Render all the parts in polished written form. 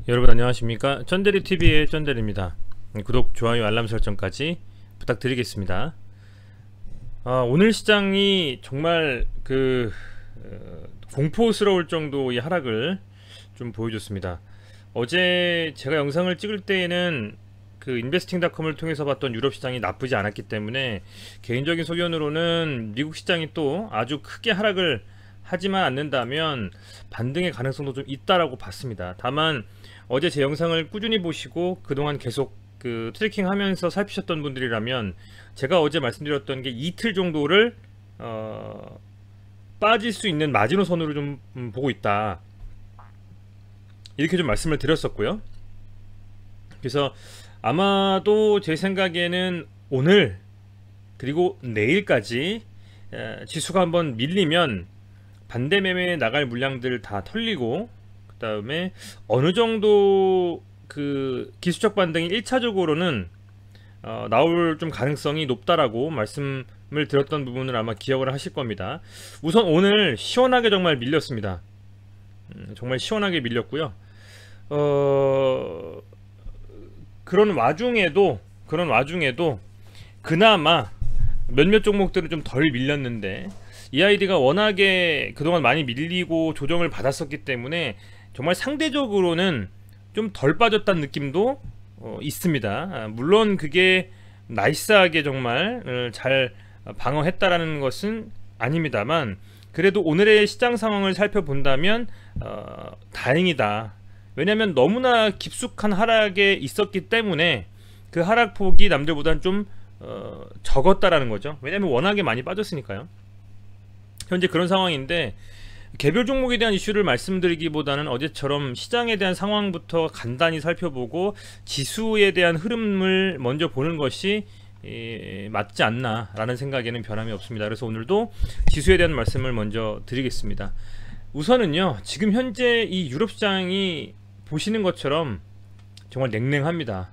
여러분 안녕하십니까? 쩐데리TV의 쩐데리입니다. 구독, 좋아요, 알람 설정까지 부탁드리겠습니다. 오늘 시장이 정말 공포스러울 정도의 하락을 좀 보여줬습니다. 어제 제가 영상을 찍을 때에는 인베스팅닷컴을 통해서 봤던 유럽 시장이 나쁘지 않았기 때문에 개인적인 소견으로는 미국 시장이 또 아주 크게 하락을 하지만 않는다면 반등의 가능성도 좀 있다라고 봤습니다. 다만 어제 제 영상을 꾸준히 보시고 그동안 계속 트래킹 하면서 살피셨던 분들이라면 제가 어제 말씀드렸던 게 이틀 정도를 빠질 수 있는 마지노선으로 좀 보고 있다, 이렇게 좀 말씀을 드렸었고요. 그래서 아마도 제 생각에는 오늘 그리고 내일까지 지수가 한번 밀리면 반대 매매에 나갈 물량들 다 털리고, 그 다음에 어느 정도 기술적 반등이 1차적으로는 나올 좀 가능성이 높다라고 말씀을 드렸던 부분을 아마 기억을 하실 겁니다. 우선 오늘 시원하게 정말 밀렸습니다. 정말 시원하게 밀렸고요. 그런 와중에도 그나마 몇몇 종목들은 좀 덜 밀렸는데, 이 아이디가 워낙에 그동안 많이 밀리고 조정을 받았었기 때문에 정말 상대적으로는 좀 덜 빠졌다는 느낌도 있습니다. 물론 그게 나이스하게 정말 잘 방어했다라는 것은 아닙니다만, 그래도 오늘의 시장 상황을 살펴본다면 다행이다. 왜냐하면 너무나 깊숙한 하락에 있었기 때문에 그 하락폭이 남들보다는 좀 적었다라는 거죠. 왜냐하면 워낙에 많이 빠졌으니까요. 현재 그런 상황인데, 개별 종목에 대한 이슈를 말씀드리기보다는 어제처럼 시장에 대한 상황부터 간단히 살펴보고 지수에 대한 흐름을 먼저 보는 것이 맞지 않나 라는 생각에는 변함이 없습니다. 그래서 오늘도 지수에 대한 말씀을 먼저 드리겠습니다. 우선은요, 지금 현재 이 유럽 시장이 보시는 것처럼 정말 냉랭합니다.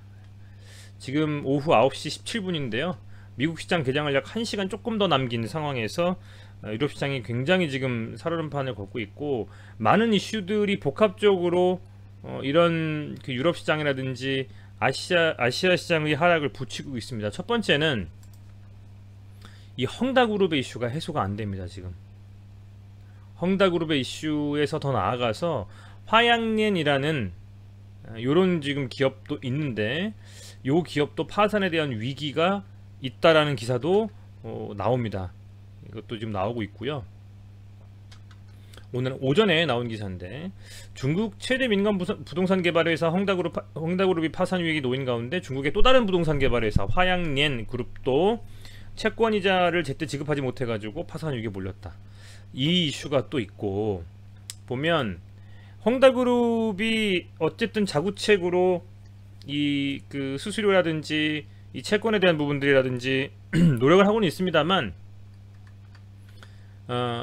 지금 오후 9시 17분인데요 미국 시장 개장을 약 1시간 조금 더 남긴 상황에서 유럽 시장이 굉장히 지금 살얼음판을 걷고 있고, 많은 이슈들이 복합적으로 이런 유럽 시장이라든지 아시아 시장의 하락을 부추기고 있습니다. 첫 번째는 이 헝다그룹의 이슈가 해소가 안 됩니다. 지금 헝다그룹의 이슈에서 더 나아가서 화양연이라는 요런 지금 기업도 있는데, 요 기업도 파산에 대한 위기가 있다라는 기사도 나옵니다. 이것도 지금 나오고 있고요. 오늘 오전에 나온 기사인데, 중국 최대 민간 부동산 개발회사 헝다그룹이 파산 위기에 놓인 가운데 중국의 또 다른 부동산 개발회사 화양연 그룹도 채권이자를 제때 지급하지 못해가지고 파산 위기에 몰렸다. 이 이슈가 또 있고, 보면 헝다그룹이 어쨌든 자구책으로 이 수수료라든지 이 채권에 대한 부분들이라든지 노력을 하고는 있습니다만,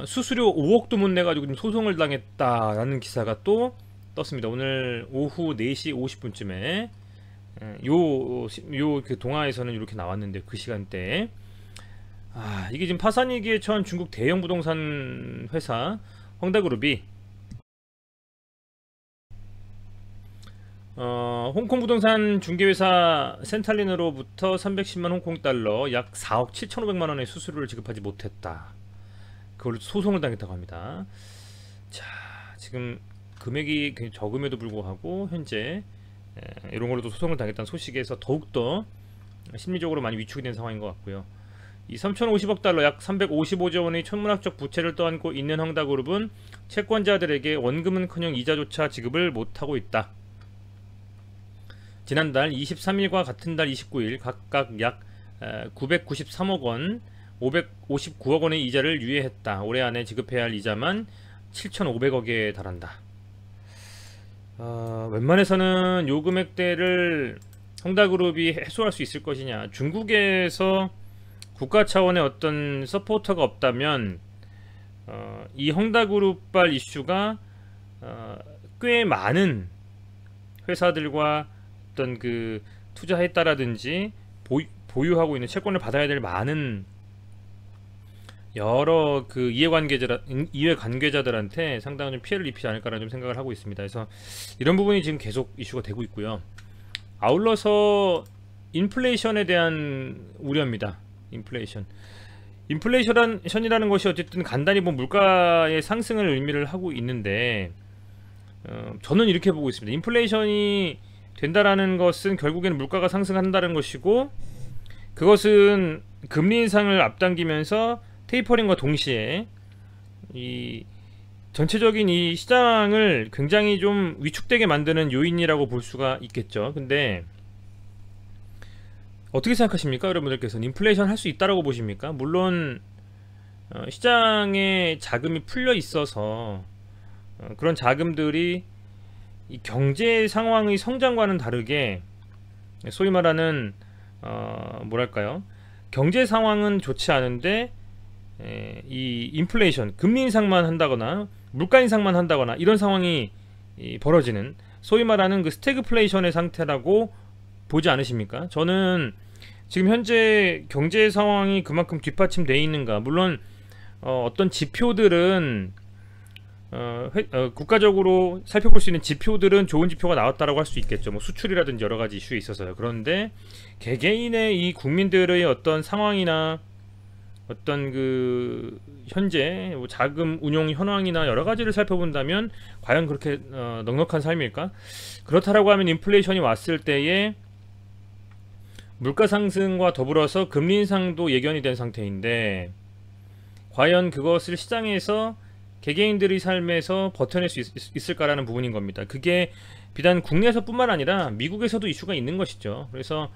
수수료 5억도 못 내가지고 소송을 당했다라는 기사가 또 떴습니다. 오늘 오후 4시 50분쯤에 동아에서는 이렇게 나왔는데, 그 시간대에 이게 지금 파산 위기에 처한 중국 대형 부동산 회사 헝다그룹이 홍콩 부동산 중개회사 센탈린으로부터 310만 홍콩 달러 약 4억 7,500만 원의 수수료를 지급하지 못했다. 그걸로 소송을 당했다고 합니다. 자, 지금 금액이 굉장히 적음에도 불구하고 현재 이런 걸로도 소송을 당했다는 소식에서 더욱더 심리적으로 많이 위축이 된 상황인 것 같고요. 이 3,050억 달러 약 355조 원의 천문학적 부채를 떠안고 있는 헝다그룹은 채권자들에게 원금은커녕 이자조차 지급을 못하고 있다. 지난달 23일과 같은 달 29일 각각 약 993억 원, 559억 원의 이자를 유예했다. 올해 안에 지급해야 할 이자만 7,500억에 달한다. 웬만해서는 요 금액대를 헝다그룹이 해소할 수 있을 것이냐, 중국에서 국가 차원의 어떤 서포터가 없다면 이 헝다그룹발 이슈가 꽤 많은 회사들과 어떤 투자했다라든지 보유하고 있는 채권을 받아야 될 많은 여러 그 이해관계자들한테 상당한 좀 피해를 입히지 않을까라는 좀 생각을 하고 있습니다. 그래서 이런 부분이 지금 계속 이슈가 되고 있고요. 아울러서 인플레이션에 대한 우려입니다. 인플레이션이라는 것이 어쨌든 간단히 물가의 상승을 의미를 하고 있는데, 저는 이렇게 보고 있습니다. 인플레이션이 된다라는 것은 결국에는 물가가 상승한다는 것이고, 그것은 금리 인상을 앞당기면서 테이퍼링과 동시에 이 전체적인 이 시장을 굉장히 좀 위축되게 만드는 요인이라고 볼 수가 있겠죠. 근데 어떻게 생각하십니까? 여러분들께서는 인플레이션 할 수 있다라고 보십니까? 물론 시장에 자금이 풀려 있어서 그런 자금들이 이 경제 상황의 성장과는 다르게 소위 말하는 뭐랄까요? 경제 상황은 좋지 않은데 이 인플레이션, 금리 인상만 한다거나 물가 인상만 한다거나 이런 상황이 벌어지는 소위 말하는 그 스태그플레이션의 상태라고 보지 않으십니까? 저는 지금 현재 경제 상황이 그만큼 뒷받침되어 있는가, 물론 어떤 지표들은 국가적으로 살펴볼 수 있는 지표들은 좋은 지표가 나왔다라고 할 수 있겠죠. 수출이라든지 여러 가지 이슈에 있어서요. 그런데 개개인의 이 국민들의 어떤 상황이나 어떤 그 현재 자금 운용 현황이나 여러 가지를 살펴본다면 과연 그렇게 넉넉한 삶일까? 그렇다라고 하면 인플레이션이 왔을 때에 물가 상승과 더불어서 금리 인상도 예견이 된 상태인데, 과연 그것을 시장에서 개개인들의 삶에서 버텨낼 수 있을까라는 부분인 겁니다. 그게 비단 국내에서뿐만 아니라 미국에서도 이슈가 있는 것이죠. 그래서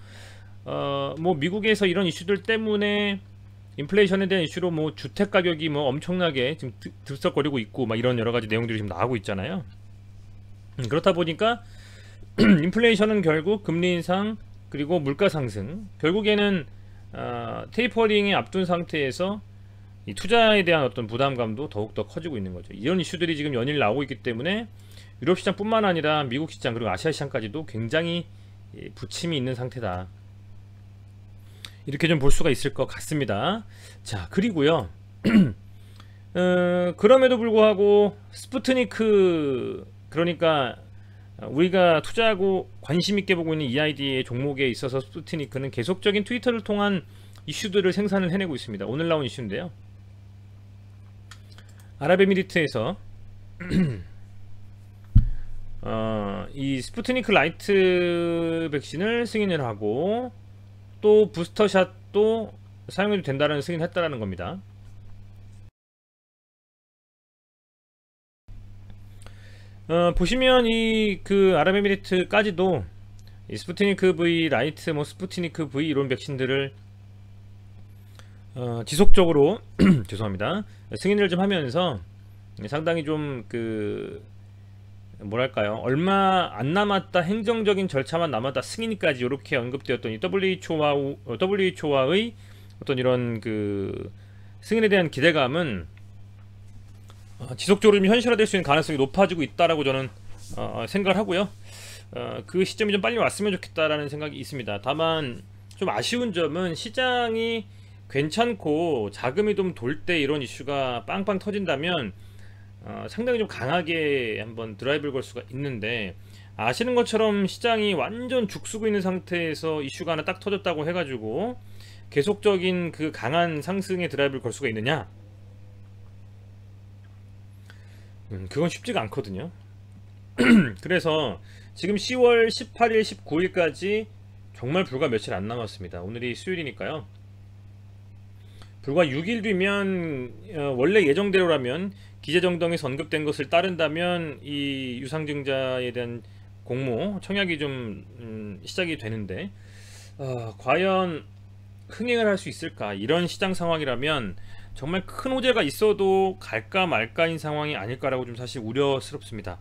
미국에서 이런 이슈들 때문에 인플레이션에 대한 이슈로 주택 가격이 엄청나게 지금 들썩거리고 있고 이런 여러 가지 내용들이 지금 나오고 있잖아요. 그렇다 보니까 인플레이션은 결국 금리 인상 그리고 물가 상승, 결국에는 테이퍼링에 앞둔 상태에서 이 투자에 대한 어떤 부담감도 더욱더 커지고 있는 거죠. 이런 이슈들이 지금 연일 나오고 있기 때문에 유럽 시장뿐만 아니라 미국 시장 그리고 아시아 시장까지도 굉장히 부침이 있는 상태다, 이렇게 좀 볼 수가 있을 것 같습니다. 자, 그리고요 그럼에도 불구하고 스푸트니크, 그러니까 우리가 투자하고 관심 있게 보고 있는 EID의 종목에 있어서 스푸트니크는 계속적인 트위터를 통한 이슈들을 생산을 해내고 있습니다. 오늘 나온 이슈인데요, 아랍에미리트에서 이 스푸트니크 라이트 백신을 승인을 하고 또 부스터샷도 사용해도 된다는 승인을 했다라는 겁니다. 보시면 이 그 아랍에미리트까지도 이 스푸트니크 V 라이트, 스푸트니크 V 이런 백신들을 지속적으로 죄송합니다, 승인을 좀 하면서 상당히 좀 뭐랄까요, 얼마 안 남았다, 행정적인 절차만 남았다, 승인까지 이렇게 언급되었던 이 WHO와의 어떤 이런 승인에 대한 기대감은 지속적으로 현실화될 수 있는 가능성이 높아지고 있다라고 저는 생각을 하고요. 그 시점이 좀 빨리 왔으면 좋겠다라는 생각이 있습니다. 다만 좀 아쉬운 점은 시장이 괜찮고 자금이 좀 돌 때 이런 이슈가 빵빵 터진다면 상당히 좀 강하게 한번 드라이브를 걸 수가 있는데, 아시는 것처럼 시장이 완전 죽쓰고 있는 상태에서 이슈가 하나 딱 터졌다고 해가지고 계속적인 그 강한 상승의 드라이브를 걸 수가 있느냐? 그건 쉽지가 않거든요. 그래서 지금 10월 18일, 19일까지 정말 불과 며칠 안 남았습니다. 오늘이 수요일이니까요. 불과 6일 뒤면 원래 예정대로라면 기재정당에서 언급된 것을 따른다면 이 유상증자에 대한 공모 청약이 좀 시작이 되는데, 과연 흥행을 할 수 있을까? 이런 시장 상황이라면 정말 큰 호재가 있어도 갈까 말까인 상황이 아닐까라고 좀 사실 우려스럽습니다.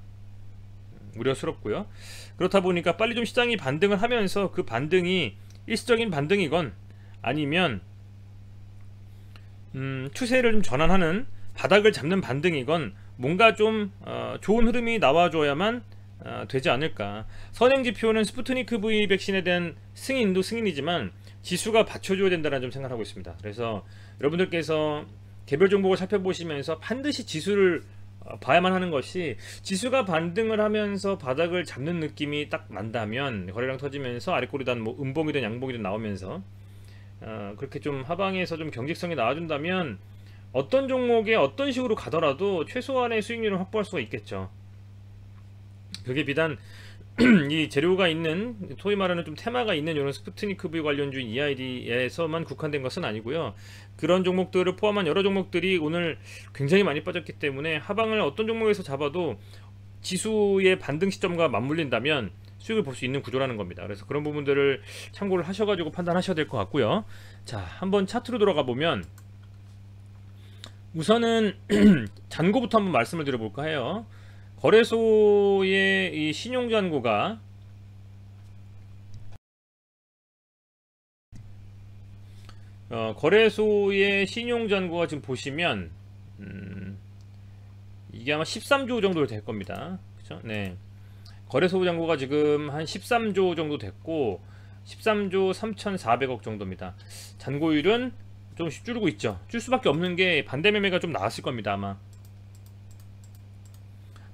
우려스럽고요. 그렇다 보니까 빨리 좀 시장이 반등을 하면서 그 반등이 일시적인 반등이건 아니면 추세를 좀 전환하는 바닥을 잡는 반등이건 뭔가 좀 좋은 흐름이 나와줘야만 되지 않을까. 선행지표는 스푸트니크 V 백신에 대한 승인도 승인이지만 지수가 받쳐줘야 된다는 좀 생각하고 있습니다. 그래서 여러분들께서 개별 종목을 살펴보시면서 반드시 지수를 봐야만 하는 것이, 지수가 반등을 하면서 바닥을 잡는 느낌이 딱 난다면, 거래량 터지면서 아래꼬리단 뭐 음봉이든 양봉이든 나오면서 그렇게 좀 하방에서 좀 경직성이 나와준다면 어떤 종목에 어떤 식으로 가더라도 최소한의 수익률을 확보할 수가 있겠죠. 그게 비단 이 재료가 있는, 소위 말하는 좀 테마가 있는 이런 스푸트니크 V 관련주인 EID에서만 국한된 것은 아니고요. 그런 종목들을 포함한 여러 종목들이 오늘 굉장히 많이 빠졌기 때문에 하방을 어떤 종목에서 잡아도 지수의 반등 시점과 맞물린다면 수익을 볼 수 있는 구조라는 겁니다. 그래서 그런 부분들을 참고를 하셔가지고 판단하셔야 될 것 같고요. 자, 한번 차트로 들어가 보면 우선은 잔고부터 한번 말씀을 드려볼까 해요. 거래소의 이 신용잔고가 거래소의 신용잔고가 지금 보시면 이게 아마 13조 정도 될 겁니다. 그쵸? 네. 거래소 잔고가 지금 한 13조 정도 됐고 13조 3,400억 정도입니다. 잔고율은 조금씩 줄고 있죠. 줄 수밖에 없는 게 반대매매가 좀 나왔을 겁니다. 아마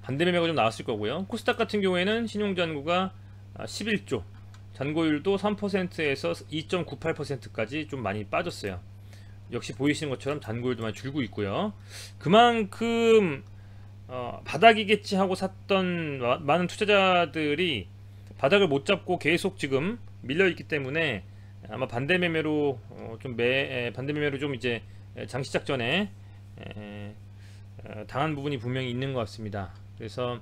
반대매매가 좀 나왔을 거고요. 코스닥 같은 경우에는 신용잔고가 11조, 잔고율도 3%에서 2.98%까지 좀 많이 빠졌어요. 역시 보이시는 것처럼 잔고율도 많이 줄고 있고요. 그만큼 바닥이겠지 하고 샀던 많은 투자자들이 바닥을 못 잡고 계속 지금 밀려있기 때문에 아마 반대매매로 반대매매로 좀 이제 장 시작 전에 당한 부분이 분명히 있는 것 같습니다. 그래서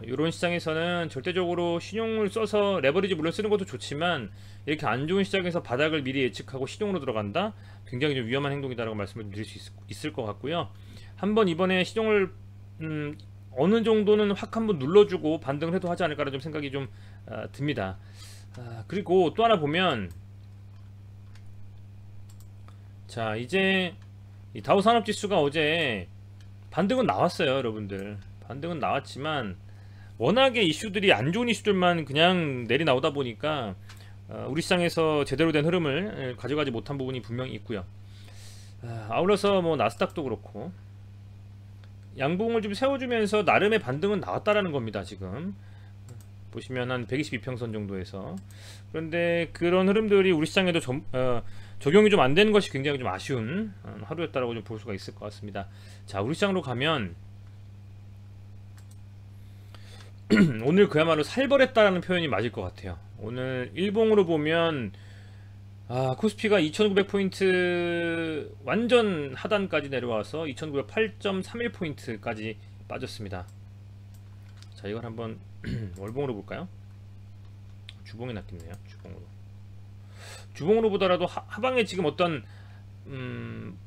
이런 시장에서는 절대적으로 신용을 써서 레버리지 물론 쓰는 것도 좋지만 이렇게 안 좋은 시장에서 바닥을 미리 예측하고 신용으로 들어간다? 굉장히 좀 위험한 행동이다라고 말씀을 드릴 수 있을 것 같고요. 한번 이번에 신용을 어느 정도는 확 한번 눌러주고 반등을 해도 하지 않을까라는 좀 생각이 좀 듭니다. 그리고 또 하나 보면, 자, 이제 이 다우산업지수가 어제 반등은 나왔어요. 여러분들 반등은 나왔지만 워낙에 이슈들이 안 좋은 이슈들만 그냥 내리 나오다 보니까 우리 시장에서 제대로 된 흐름을 가져가지 못한 부분이 분명히 있고요. 아울러서 뭐 나스닥도 그렇고 양봉을 좀 세워주면서 나름의 반등은 나왔다라는 겁니다. 지금 보시면 한 122평선 정도에서. 그런데 그런 흐름들이 우리 시장에도 적용이 좀 안 되는 것이 굉장히 좀 아쉬운 하루였다라고 좀 볼 수가 있을 것 같습니다. 자, 우리 시장으로 가면 오늘 그야말로 살벌했다라는 표현이 맞을 것 같아요. 오늘 일봉으로 보면 코스피가 2900포인트 완전 하단까지 내려와서 2908.31포인트까지 빠졌습니다. 자, 이걸 한번 월봉으로 볼까요? 주봉이 낫겠네요. 주봉으로 보더라도 하방에 지금 어떤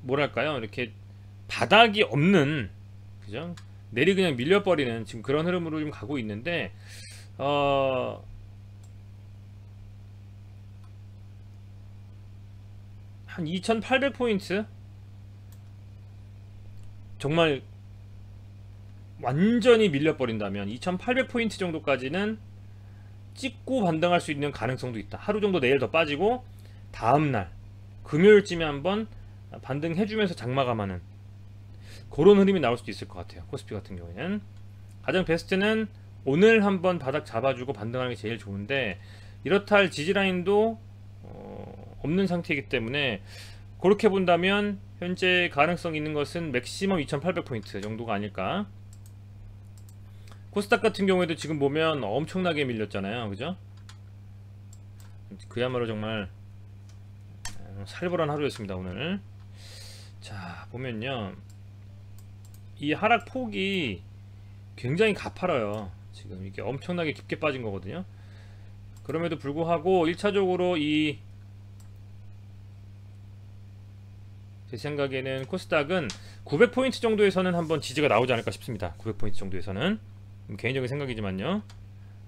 뭐랄까요, 이렇게 바닥이 없는, 그죠? 내리 그냥 밀려버리는 지금 그런 흐름으로 좀 가고 있는데 한 2800포인트 정말 완전히 밀려버린다면 2800포인트 정도까지는 찍고 반등할 수 있는 가능성도 있다. 하루 정도 내일 더 빠지고 다음날 금요일쯤에 한번 반등해주면서 장마감하는 그런 흐름이 나올 수도 있을 것 같아요. 코스피 같은 경우에는 가장 베스트는 오늘 한번 바닥 잡아주고 반등하는 게 제일 좋은데 이렇다 할 지지라인도 없는 상태이기 때문에 그렇게 본다면 현재 가능성 있는 것은 맥시멈 2800포인트 정도가 아닐까. 코스닥 같은 경우에도 지금 보면 엄청나게 밀렸잖아요. 그죠? 그야말로 정말 살벌한 하루였습니다. 오늘. 자, 보면요, 이 하락 폭이 굉장히 가파라요. 지금 이게 엄청나게 깊게 빠진 거거든요. 그럼에도 불구하고 1차적으로 제 생각에는 코스닥은 900포인트 정도에서는 한번 지지가 나오지 않을까 싶습니다. 900포인트 정도에서는 개인적인 생각이지만요.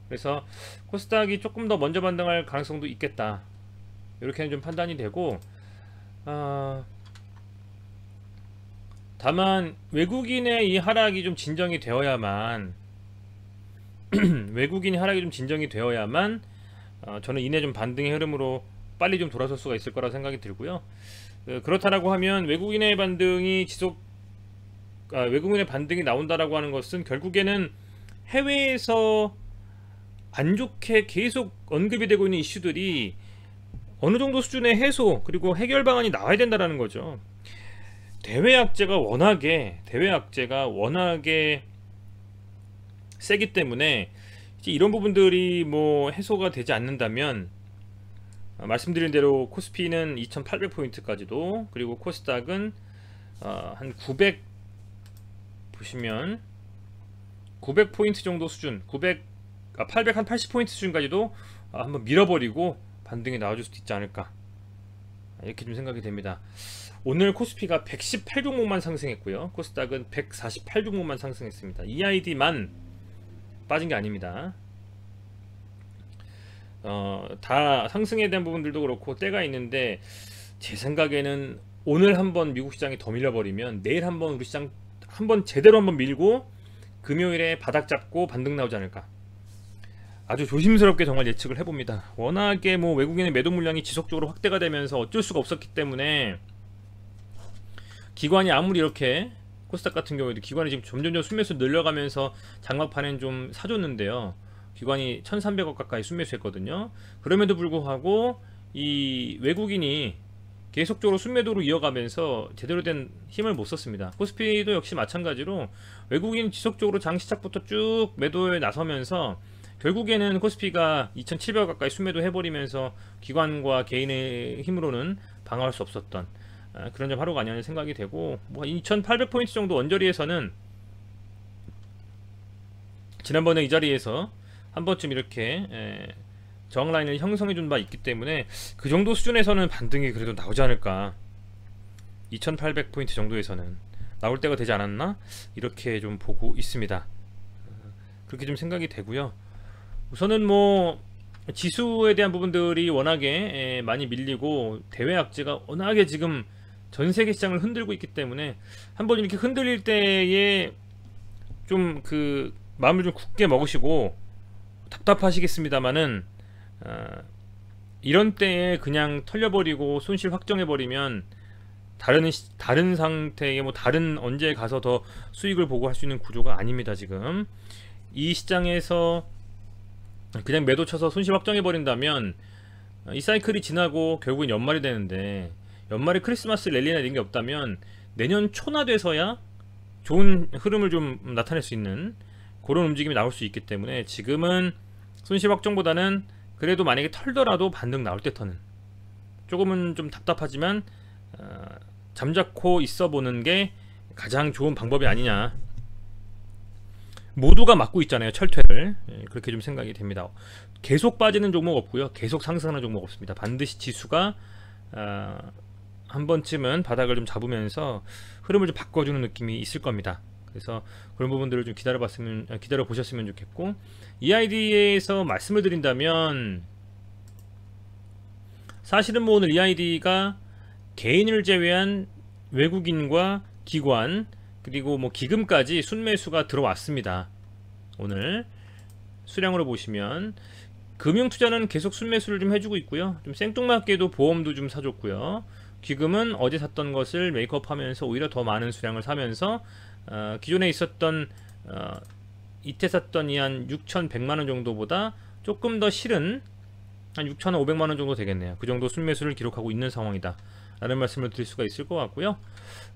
그래서 코스닥이 조금 더 먼저 반등할 가능성도 있겠다, 이렇게는 좀 판단이 되고, 다만 외국인의 이 하락이 좀 진정이 되어야만 외국인의 하락이 좀 진정이 되어야만 저는 이내 좀 반등의 흐름으로 빨리 좀 돌아설 수가 있을 거라고 생각이 들고요. 그렇다라고 하면 외국인의 반등이 나온다라고 하는 것은 결국에는 해외에서 안 좋게 계속 언급이 되고 있는 이슈들이 어느 정도 수준의 해소 그리고 해결 방안이 나와야 된다라는 거죠. 대외 악재가 워낙에 세기 때문에 이제 이런 부분들이 뭐 해소가 되지 않는다면 말씀드린 대로 코스피는 2800포인트까지도, 그리고 코스닥은 한 900 보시면 900포인트 정도 수준, 880포인트 수준까지도 한번 밀어버리고 반등이 나와줄 수도 있지 않을까, 이렇게 좀 생각이 됩니다. 오늘 코스피가 118종목만 상승했고요, 코스닥은 148종목만 상승했습니다. EID만 빠진 게 아닙니다. 다 상승에 대한 부분들도 그렇고 때가 있는데, 제 생각에는 오늘 한번 미국 시장이 더 밀려버리면 내일 한번 우리 시장 한번 제대로 한번 밀고 금요일에 바닥 잡고 반등 나오지 않을까, 아주 조심스럽게 정말 예측을 해봅니다. 워낙에 뭐 외국인의 매도 물량이 지속적으로 확대가 되면서 어쩔 수가 없었기 때문에, 기관이 아무리 이렇게, 코스닥 같은 경우에도 기관이 지금 점점점 순매수 늘려가면서 장막판엔 좀 사줬는데요, 기관이 1300억 가까이 순매수했거든요. 그럼에도 불구하고 이 외국인이 계속적으로 순매도로 이어가면서 제대로 된 힘을 못 썼습니다. 코스피도 역시 마찬가지로 외국인 지속적으로 장 시작부터 쭉 매도에 나서면서 결국에는 코스피가 2700억 가까이 순매도 해버리면서 기관과 개인의 힘으로는 방어할 수 없었던 그런 점 하루가 아니라는 생각이 되고, 뭐 2800포인트 정도 언저리에서는 지난번에 이 자리에서 한 번쯤 이렇게 저항라인을 형성해 준 바 있기 때문에 그 정도 수준에서는 반등이 그래도 나오지 않을까, 2800포인트 정도에서는 나올 때가 되지 않았나, 이렇게 좀 보고 있습니다. 그렇게 좀 생각이 되고요. 우선은 뭐 지수에 대한 부분들이 워낙에 많이 밀리고 대외 악재가 워낙에 지금 전세계 시장을 흔들고 있기 때문에 한번 이렇게 흔들릴 때에 좀 그 마음을 좀 굳게 먹으시고, 답답하시겠습니다만은 이런 때에 그냥 털려버리고 손실 확정해버리면 다른 상태에 뭐 다른 언제 가서 더 수익을 보고 할 수 있는 구조가 아닙니다. 지금 이 시장에서 그냥 매도 쳐서 손실 확정해버린다면 이 사이클이 지나고 결국엔 연말이 되는데, 연말에 크리스마스 랠리나 이런 게 없다면 내년 초나 돼서야 좋은 흐름을 좀 나타낼 수 있는 그런 움직임이 나올 수 있기 때문에, 지금은 손실 확정보다는 그래도 만약에 털더라도 반등 나올 때 터는, 조금은 좀 답답하지만 잠자코 있어 보는 게 가장 좋은 방법이 아니냐. 모두가 맞고 있잖아요, 철퇴를. 그렇게 좀 생각이 됩니다. 계속 빠지는 종목 없고요, 계속 상승하는 종목 없습니다. 반드시 지수가 한 번쯤은 바닥을 좀 잡으면서 흐름을 좀 바꿔주는 느낌이 있을 겁니다. 그래서 그런 부분들을 좀 기다려 보셨으면 좋겠고, EID에서 말씀을 드린다면, 사실은 뭐 오늘 EID가 개인을 제외한 외국인과 기관 그리고 뭐 기금까지 순매수가 들어왔습니다. 오늘 수량으로 보시면 금융투자는 계속 순매수를 좀 해주고 있고요, 좀 생뚱맞게도 보험도 좀 사줬고요, 기금은 어제 샀던 것을 메이크업하면서 오히려 더 많은 수량을 사면서 기존에 있었던 이때 샀던 이 한 6,100만원 정도보다 조금 더 실은 한 6,500만원 정도 되겠네요. 그 정도 순매수를 기록하고 있는 상황이다 라는 말씀을 드릴 수가 있을 것 같고요.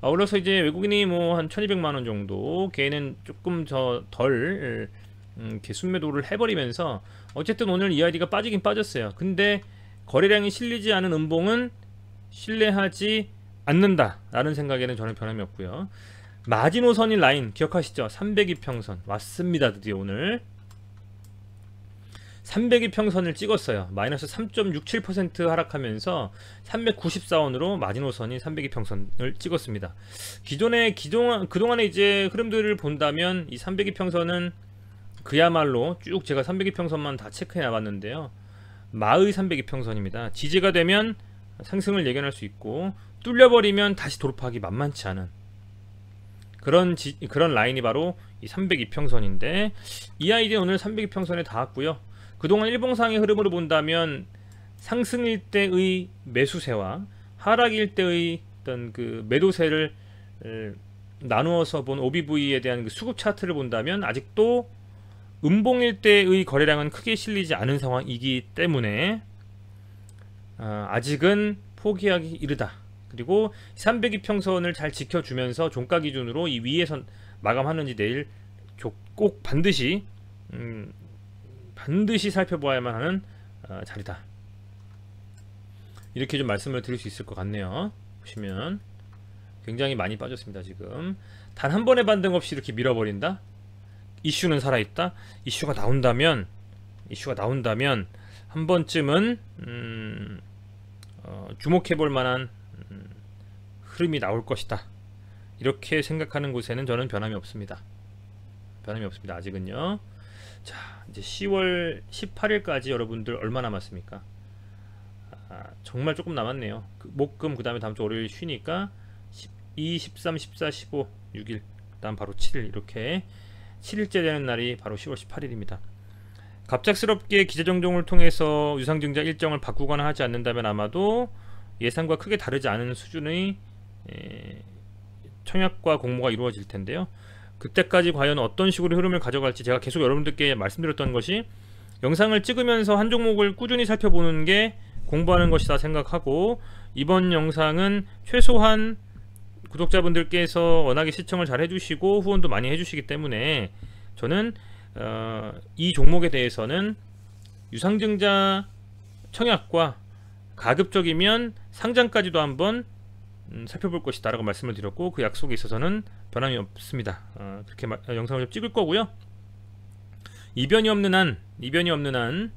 아울러서 이제 외국인이 뭐 한 1,200만원 정도, 개인은 조금 덜 이렇게 순매도를 해버리면서 어쨌든 오늘 EID가 빠지긴 빠졌어요. 근데 거래량이 실리지 않은 음봉은 신뢰하지 않는다 라는 생각에는 저는 변함이 없고요. 마지노선인 라인 기억하시죠? 302평선 왔습니다. 드디어 오늘 302평선을 찍었어요. 마이너스 3.67% 하락하면서 394원으로 마지노선인 302평선을 찍었습니다. 그동안의 이제 흐름들을 본다면 이 302평선은 그야말로 쭉 제가 302평선만 다 체크해 나갔는데요, 마의 302평선입니다. 지지가 되면 상승을 예견할 수 있고, 뚫려버리면 다시 돌파하기 만만치 않은 그런 라인이 바로 이 302평선인데, EID 오늘 302평선에 닿았고요. 그동안 일봉상의 흐름으로 본다면 상승일 때의 매수세와 하락일 때의 어떤 그 매도세를 나누어서 본 OBV에 대한 그 수급 차트를 본다면 아직도 음봉일 때의 거래량은 크게 실리지 않은 상황이기 때문에 아직은 포기하기 이르다. 그리고 302평선을 잘 지켜주면서 종가 기준으로 이 위에서 마감하는지 내일 꼭 반드시 살펴보아야만 하는 자리다. 이렇게 좀 말씀을 드릴 수 있을 것 같네요. 보시면 굉장히 많이 빠졌습니다. 지금 단 한 번의 반등 없이 이렇게 밀어버린다. 이슈는 살아있다. 이슈가 나온다면 한 번쯤은 주목해볼 만한 흐름이 나올 것이다. 이렇게 생각하는 곳에는 저는 변함이 없습니다. 아직은요. 자, 이제 10월 18일까지 여러분들 얼마 남았습니까? 정말 조금 남았네요. 목금 그 다음에 다음 주 월요일 쉬니까 12, 13, 14, 15, 6일 그 다음 바로 7일 이렇게 7일째 되는 날이 바로 10월 18일입니다. 갑작스럽게 기재정정을 통해서 유상증자 일정을 바꾸거나 하지 않는다면 아마도 예상과 크게 다르지 않은 수준의 청약과 공모가 이루어질 텐데요. 그때까지 과연 어떤 식으로 흐름을 가져갈지 제가 계속 여러분들께 말씀드렸던 것이 영상을 찍으면서 한 종목을 꾸준히 살펴보는 게 공부하는 것이다 생각하고, 이번 영상은 최소한 구독자분들께서 워낙에 시청을 잘 해주시고 후원도 많이 해주시기 때문에 저는 이 종목에 대해서는 유상증자 청약과 가급적이면 상장까지도 한번 살펴볼 것이다 라고 말씀을 드렸고, 그 약속에 있어서는 변함이 없습니다. 그렇게 영상을 좀 찍을 거고요. 이변이 없는 한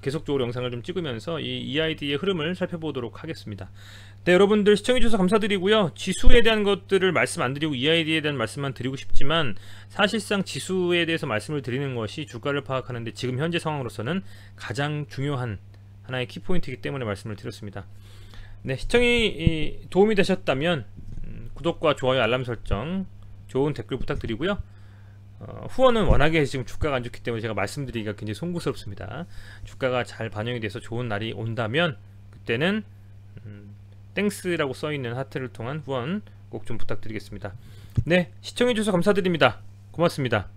계속적으로 영상을 좀 찍으면서 이 EID의 흐름을 살펴보도록 하겠습니다. 네, 여러분들 시청해주셔서 감사드리고요. 지수에 대한 것들을 말씀 안 드리고 EID에 대한 말씀만 드리고 싶지만, 사실상 지수에 대해서 말씀을 드리는 것이 주가를 파악하는데 지금 현재 상황으로서는 가장 중요한 하나의 키포인트이기 때문에 말씀을 드렸습니다. 네, 시청이 도움이 되셨다면 구독과 좋아요, 알람 설정, 좋은 댓글 부탁드리고요. 후원은 워낙에 지금 주가가 안 좋기 때문에 제가 말씀드리기가 굉장히 송구스럽습니다. 주가가 잘 반영이 돼서 좋은 날이 온다면 그때는 땡스라고 써있는 하트를 통한 후원 꼭 좀 부탁드리겠습니다. 네, 시청해주셔서 감사드립니다. 고맙습니다.